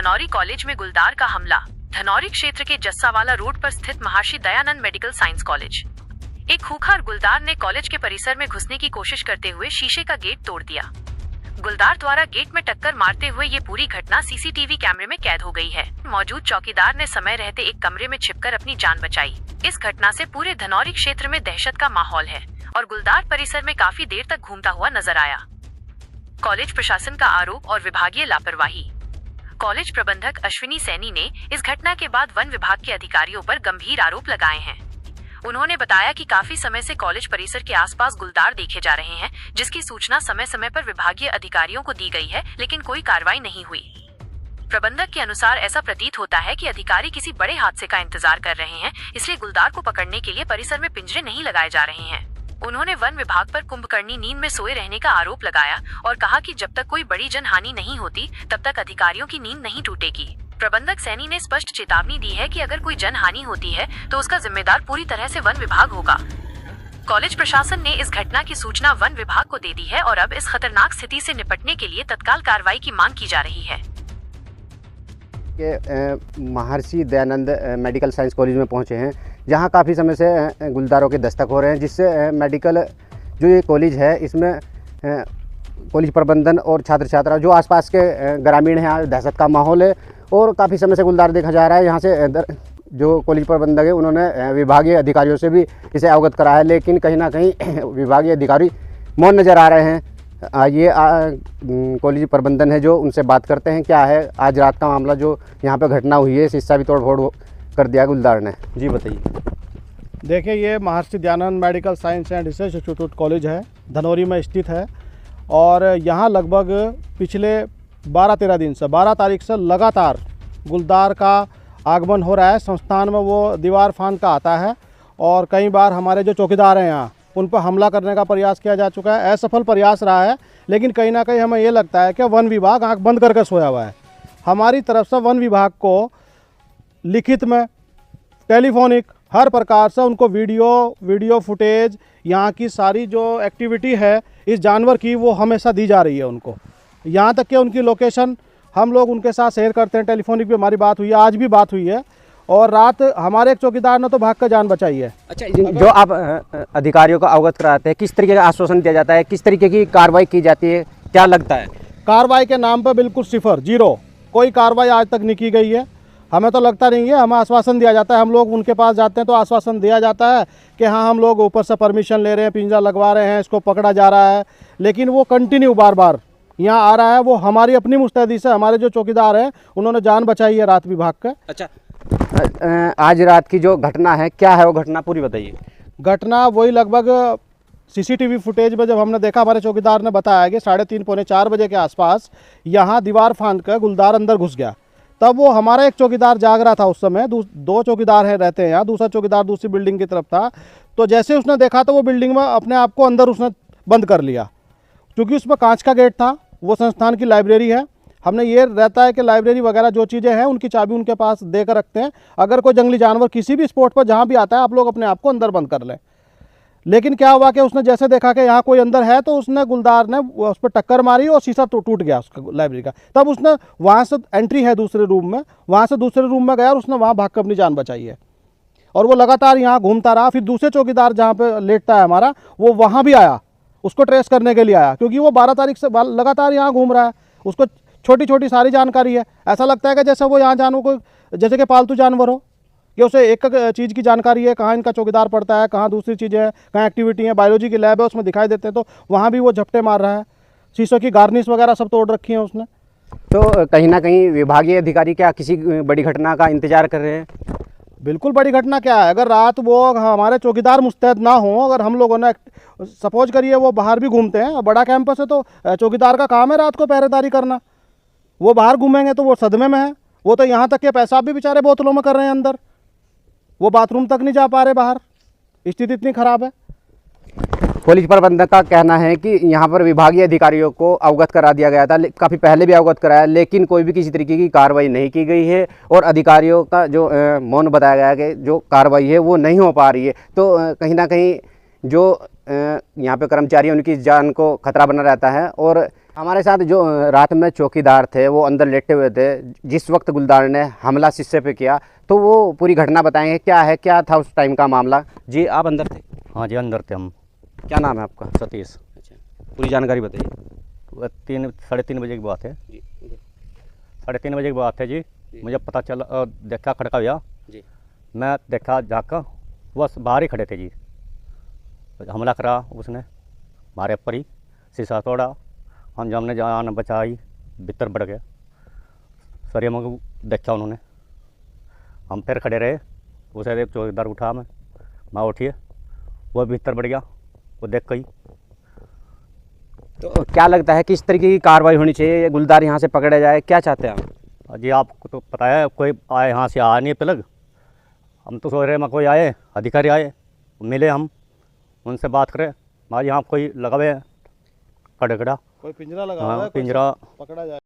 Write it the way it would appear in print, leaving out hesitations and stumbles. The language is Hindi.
धनौरी कॉलेज में गुलदार का हमला। धनौरी क्षेत्र के जस्सावाला रोड पर स्थित Maharshi Dayanand medical science college. एक खूंखार गुलदार ने कॉलेज के परिसर में घुसने की कोशिश करते हुए शीशे का गेट तोड़ दिया। गुलदार द्वारा गेट में टक्कर मारते हुए ये पूरी घटना सीसीटीवी कैमरे में कैद हो गई है। मौजूद चौकीदार ने समय रहते एक कमरे में छिपकर अपनी जान बचाई। इस घटना से पूरे धनौरी क्षेत्र में दहशत का माहौल है और गुलदार परिसर में काफी देर तक घूमता हुआ नजर आया। कॉलेज प्रशासन का आरोप और विभागीय लापरवाही। कॉलेज प्रबंधक अश्विनी सैनी ने इस घटना के बाद वन विभाग के अधिकारियों पर गंभीर आरोप लगाए हैं। उन्होंने बताया कि काफी समय से कॉलेज परिसर के आसपास गुलदार देखे जा रहे हैं, जिसकी सूचना समय समय पर विभागीय अधिकारियों को दी गई है, लेकिन कोई कार्रवाई नहीं हुई। प्रबंधक के अनुसार ऐसा प्रतीत होता है कि अधिकारी किसी बड़े हादसे का इंतजार कर रहे हैं, इसलिए गुलदार को पकड़ने के लिए परिसर में पिंजरे नहीं लगाए जा रहे हैं। उन्होंने वन विभाग पर कुंभकर्णी नींद में सोए रहने का आरोप लगाया और कहा कि जब तक कोई बड़ी जनहानि नहीं होती तब तक अधिकारियों की नींद नहीं टूटेगी। प्रबंधक सैनी ने स्पष्ट चेतावनी दी है कि अगर कोई जनहानि होती है तो उसका जिम्मेदार पूरी तरह से वन विभाग होगा। कॉलेज प्रशासन ने इस घटना की सूचना वन विभाग को दे दी है और अब इस खतरनाक स्थिति से निपटने के लिए तत्काल कार्रवाई की मांग की जा रही है। Maharshi Dayanand medical science college में पहुंचे हैं, जहां काफ़ी समय से गुलदारों के दस्तक हो रहे हैं, जिससे मेडिकल जो ये कॉलेज है इसमें कॉलेज प्रबंधन और छात्र छात्रा जो आसपास के ग्रामीण हैं, यहाँ दहशत का माहौल है और काफ़ी समय से गुलदार देखा जा रहा है। यहाँ से जो कॉलेज प्रबंधक है उन्होंने विभागीय अधिकारियों से भी इसे अवगत कराया है, लेकिन कहीं ना कहीं विभागीय अधिकारी मौन नज़र आ रहे हैं। ये कॉलेज प्रबंधन है जो उनसे बात करते हैं। क्या है आज रात का मामला जो यहाँ पे घटना हुई है, शीशा भी तोड़-फोड़ कर दिया गुलदार ने। जी बताइए। देखिए, ये Maharshi Dayanand medical science and research institute college है, धनौरी में स्थित है और यहाँ लगभग पिछले 12-13 दिन से 12 तारीख से लगातार गुलदार का आगमन हो रहा है। संस्थान में वो दीवार फांद का आता है और कई बार हमारे जो चौकीदार हैं यहाँ उन पर हमला करने का प्रयास किया जा चुका है। असफल प्रयास रहा है, लेकिन कहीं ना कहीं हमें ये लगता है कि वन विभाग आंख बंद करके सोया हुआ है। हमारी तरफ से वन विभाग को लिखित में, टेलीफोनिक, हर प्रकार से उनको वीडियो फुटेज, यहाँ की सारी जो एक्टिविटी है इस जानवर की वो हमेशा दी जा रही है उनको। यहाँ तक कि उनकी लोकेशन हम लोग उनके साथ शेयर करते हैं। टेलीफोनिक भी हमारी बात हुई है, आज भी बात हुई है और रात हमारे एक चौकीदार ने तो भाग कर जान बचाई है। अच्छा, जो आप अधिकारियों को अवगत कराते हैं, किस तरीके का आश्वासन दिया जाता है, किस तरीके की कार्रवाई की जाती है, क्या लगता है? कार्रवाई के नाम पर बिल्कुल 0 कोई कार्रवाई आज तक नहीं की गई है। हमें तो लगता नहीं है, हमें आश्वासन दिया जाता है। हम लोग उनके पास जाते हैं तो आश्वासन दिया जाता है कि हाँ हम लोग ऊपर से परमिशन ले रहे हैं, पिंजरा लगवा रहे हैं, इसको पकड़ा जा रहा है, लेकिन वो कंटिन्यू बार यहाँ आ रहा है। वो हमारी अपनी मुस्तैदी से हमारे जो चौकीदार हैं उन्होंने जान बचाई है रात भी भाग कर। अच्छा, आज रात की जो घटना है, क्या है वो घटना पूरी बताइए। घटना वही लगभग सीसीटीवी फुटेज में जब हमने देखा, हमारे चौकीदार ने बताया कि 3:30-4 बजे के आसपास यहाँ दीवार फांद कर गुलदार अंदर घुस गया। तब वो हमारा एक चौकीदार जाग रहा था उस समय, 2 चौकीदार हैं रहते हैं यहाँ, दूसरा चौकीदार दूसरी बिल्डिंग की तरफ था। तो जैसे उसने देखा तो वो बिल्डिंग में अपने आप को अंदर उसने बंद कर लिया, क्योंकि उसमें कांच का गेट था। वो संस्थान की लाइब्रेरी है। हमने ये रहता है कि लाइब्रेरी वगैरह जो चीज़ें हैं उनकी चाबी उनके पास देकर रखते हैं। अगर कोई जंगली जानवर किसी भी स्पॉट पर जहाँ भी आता है, आप लोग अपने आप को अंदर बंद कर लें। लेकिन क्या हुआ कि उसने जैसे देखा कि यहाँ कोई अंदर है तो उसने गुलदार ने उस पर टक्कर मारी और शीशा टूट गया उसका लाइब्रेरी का। तब उसने वहाँ से एंट्री है दूसरे रूम में, वहाँ से दूसरे रूम में गया और उसने वहाँ भाग कर अपनी जान बचाई है। और वो लगातार यहाँ घूमता रहा। फिर दूसरे चौकीदार जहाँ पर लेटता है हमारा, वो वहाँ भी आया, उसको ट्रेस करने के लिए आया, क्योंकि वो 12 तारीख से लगातार यहाँ घूम रहा है। उसको छोटी छोटी सारी जानकारी है। ऐसा लगता है कि जैसे वो यहाँ जानवर को, जैसे कि पालतू जानवर हो, कि उसे एक चीज़ की जानकारी है, कहाँ इनका चौकीदार पड़ता है, कहाँ दूसरी चीज़ें हैं, कहाँ एक्टिविटी है, बायोलॉजी की लैब है उसमें दिखाई देते हैं, तो वहाँ भी वो झपटे मार रहा है। शीशों की गार्निश वगैरह सब तोड़ रखी है उसने। तो कहीं ना कहीं विभागीय अधिकारी क्या किसी बड़ी घटना का इंतजार कर रहे हैं? बिल्कुल बड़ी घटना क्या है, अगर रात वो हमारे चौकीदार मुस्तैद ना हो, अगर हम लोगों ने सपोज करिए वो बाहर भी घूमते हैं, बड़ा कैंपस है तो चौकीदार का काम है रात को पहरेदारी करना, वो बाहर घूमेंगे तो वो सदमे में है। वो तो यहाँ तक के पेशाब भी बेचारे बोतलों में कर रहे हैं अंदर, वो बाथरूम तक नहीं जा पा रहे बाहर, स्थिति इतनी ख़राब है। कॉलेज प्रबंधक का कहना है कि यहाँ पर विभागीय अधिकारियों को अवगत करा दिया गया था, काफ़ी पहले भी अवगत कराया, लेकिन कोई भी किसी तरीके की कार्रवाई नहीं की गई है और अधिकारियों का जो मौन बताया गया है कि जो कार्रवाई है वो नहीं हो पा रही है। तो कहीं ना कहीं जो यहाँ पे कर्मचारी हैं उनकी जान को खतरा बना रहता है और हमारे साथ जो रात में चौकीदार थे वो अंदर लेटे हुए थे, जिस वक्त गुलदार ने हमला शीशे पे किया, तो वो पूरी घटना बताएंगे क्या है, क्या था उस टाइम का मामला। जी आप अंदर थे? हाँ जी, अंदर थे हम। क्या नाम है आपका? सतीश। अच्छा, पूरी जानकारी बताइए। वह 3-3:30 बजे की बात है। जी 3:30 बजे की बात है जी। मुझे पता चला, देखा खड़का हुआ जी। मैं देखा जाकर, बस बाहर ही खड़े थे जी। हमला करा उसने हमारे ऊपर ही, शीशा तोड़ा, हम हमने जान बचाई, भीतर बढ़ गया। सरिया में देखा उन्होंने, हम फिर खड़े रहे, उसे एक चौकीदार उठा, मैं उठिए, वो भीतर बढ़ गया, वो देख गई। तो क्या लगता है किस तरीके की कार्रवाई होनी चाहिए, गुलदार यहाँ से पकड़ा जाए, क्या चाहते हैं आप? जी आपको तो पता है, कोई आए यहाँ से आया नहीं है लग, हम तो सोच रहे मैं कोई आए अधिकारी आए मिले, हम उनसे बात करें। आज यहाँ कोई लगा हुए खड़े खड़ा, कोई पिंजरा लगा हाँ हुआ है, कोई पिंजरा पकड़ा जाए।